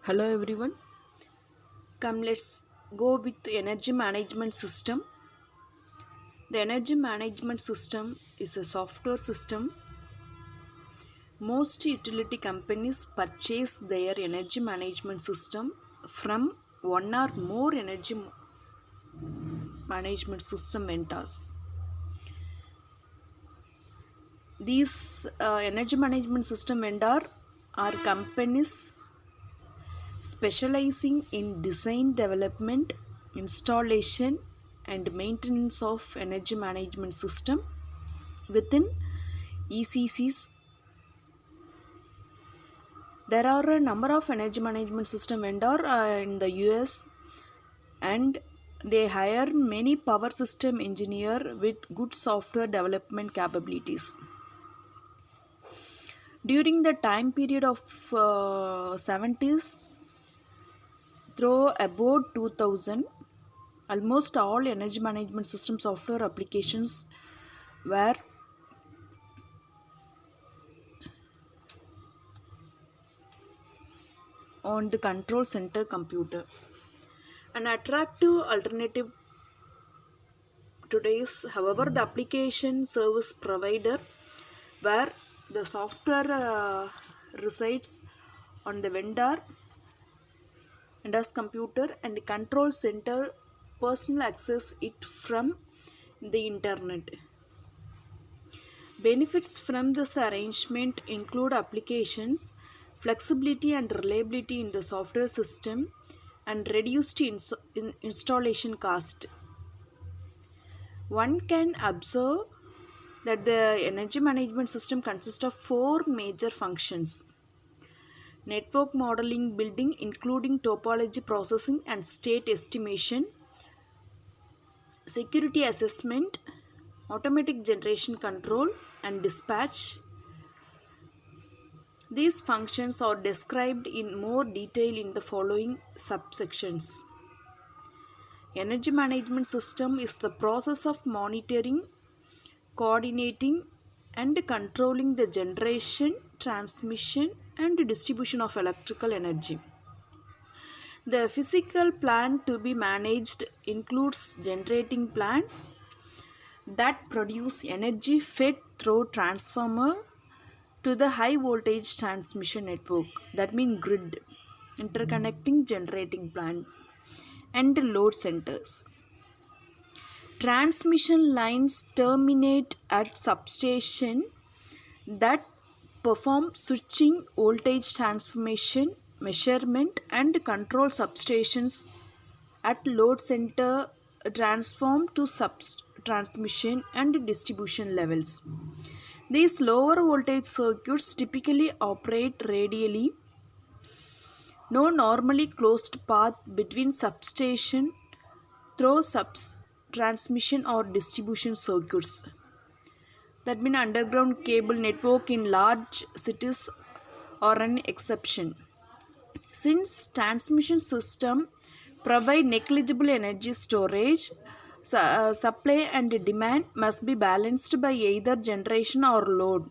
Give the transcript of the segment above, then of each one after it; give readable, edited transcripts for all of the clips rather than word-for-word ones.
Hello everyone. Come let's go with the energy management system. The energy management system is a software system. Most utility companies purchase their energy management system from one or more management system vendors. These energy management system vendor are companies specializing in design development, installation, and maintenance of energy management system within ECCs. There are a number of energy management system vendor in the US, and they hire many power system engineer with good software development capabilities. During the time period of 70s through about 2000, almost all energy management system software applications were on the control center computer. An attractive alternative today's, however, the application service provider where the software resides on the vendor's computer and control center personal access it from the internet. Benefits from this arrangement include applications, flexibility and reliability in the software system, and reduced installation cost. One can observe that the energy management system consists of four major functions: network modeling, building, including topology processing and state estimation, security assessment, automatic generation control, and dispatch. These functions are described in more detail in the following subsections. Energy management system is the process of monitoring, coordinating, and controlling the generation, transmission, and distribution of electrical energy. The physical plant to be managed includes generating plant that produce energy fed through transformer to the high voltage transmission network, that means grid, interconnecting generating plant and load centers. Transmission lines terminate at substation that perform switching, voltage transformation, measurement, and control. Substations at load center transform to transmission and distribution levels. These lower voltage circuits typically operate radially, no normally closed path between substation through transmission or distribution circuits. That means underground cable network in large cities are an exception. Since transmission system provide negligible energy storage, supply and demand must be balanced by either generation or load.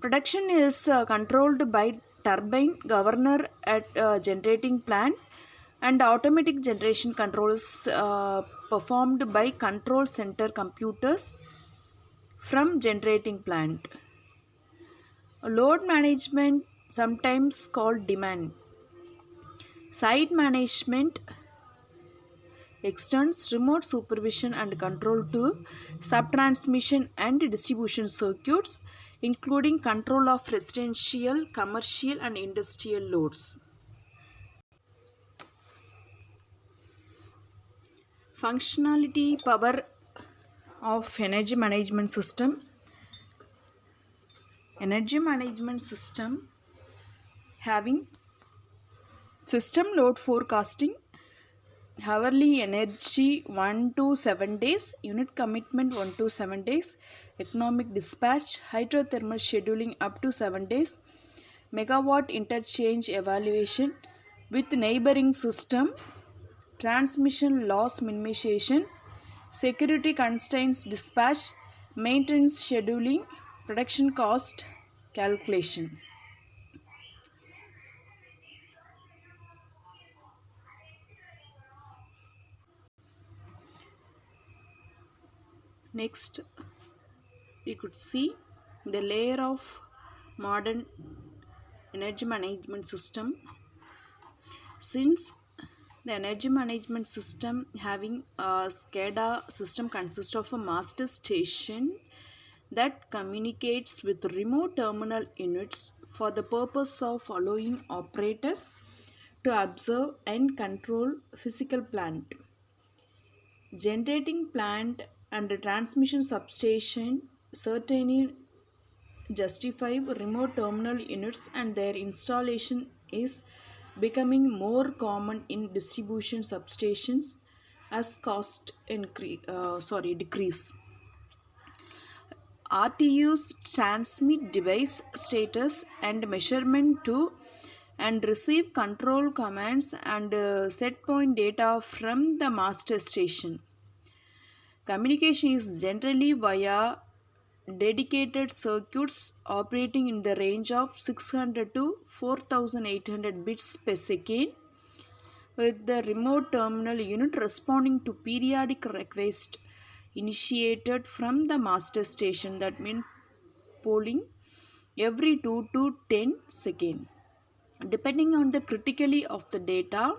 Production is controlled by turbine governor at generating plant, and automatic generation control is performed by control center computers from generating plant. Load management, sometimes called demand side management, extends remote supervision and control to subtransmission and distribution circuits, including control of residential, commercial, and industrial loads. Functionality power of energy management system. Energy management system having system load forecasting, hourly energy 1 to 7 days, unit commitment 1 to 7 days, economic dispatch, hydrothermal scheduling up to 7 days, megawatt interchange evaluation with neighboring system, transmission loss minimization, security constraints dispatch, maintenance scheduling, production cost calculation. Next, we could see the layer of modern energy management system. Since the energy management system having a SCADA system consists of a master station that communicates with remote terminal units for the purpose of allowing operators to observe and control physical plant, generating plant and transmission substation. Certainly justify remote terminal units and their installation is becoming more common in distribution substations as decrease. RTUs transmit device status and measurement to and receive control commands and set point data from the master station. Communication is generally via dedicated circuits operating in the range of 600 to 4800 bits per second, with the remote terminal unit responding to periodic requests initiated from the master station, that means polling every 2 to 10 seconds. Depending on the criticality of the data,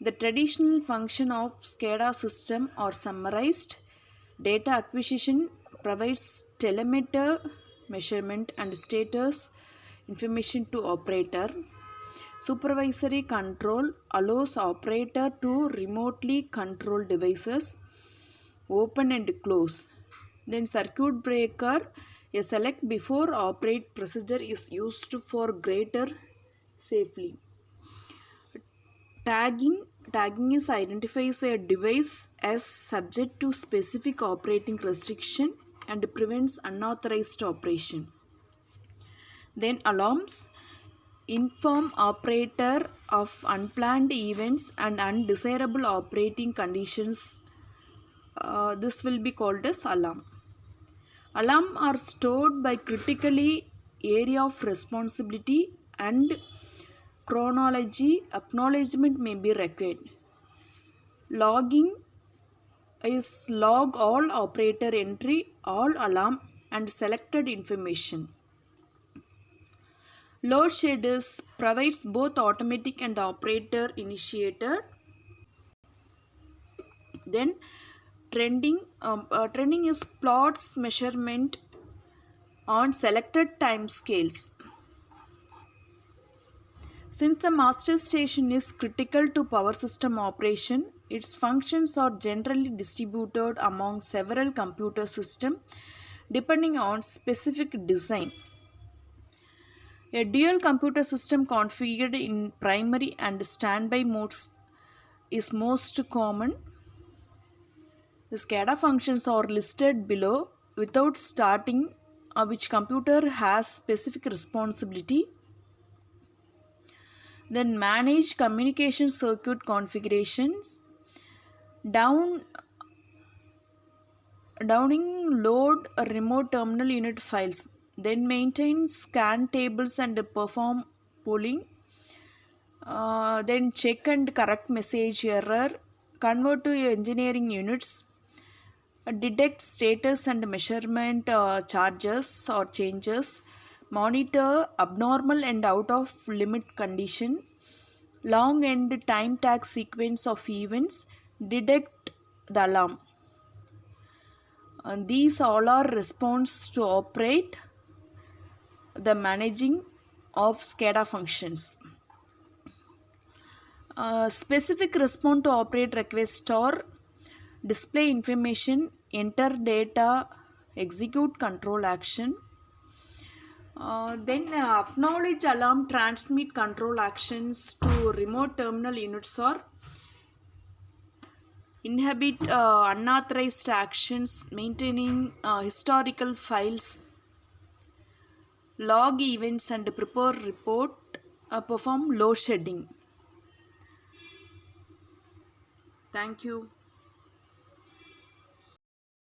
the traditional function of SCADA system are summarized. Data acquisition provides telemeter measurement and status information to operator. Supervisory control allows operator to remotely control devices, open and close. Then circuit breaker, a select before operate procedure is used for greater safety. Tagging is identifies a device as subject to specific operating restriction and prevents unauthorized operation. Then alarms inform operator of unplanned events and undesirable operating conditions. This will be called as alarm. Alarm are stored by critically area of responsibility and chronology. Acknowledgement may be required. Logging is log all operator entry, all alarm and selected information. Load shaders provides both automatic and operator initiated. Then trending is plots measurement on selected time scales. Since the master station is critical to power system operation, its functions are generally distributed among several computer systems depending on specific design. A dual computer system configured in primary and standby modes is most common. The SCADA functions are listed below without starting which computer has specific responsibility. Then manage communication circuit configurations. Downing load remote terminal unit files. Then maintain scan tables and perform polling. Then check and correct message error. Convert to engineering units. Detect status and measurement charges or changes. Monitor abnormal and out of limit condition. Long and time tag sequence of events. Detect the alarm. And these all are response to operate the managing of SCADA functions. Specific response to operate request or display information, enter data, execute control action. Then acknowledge alarm, transmit control actions to remote terminal units or inhibit unauthorized actions, maintaining historical files, log events and prepare report, perform load shedding. Thank you.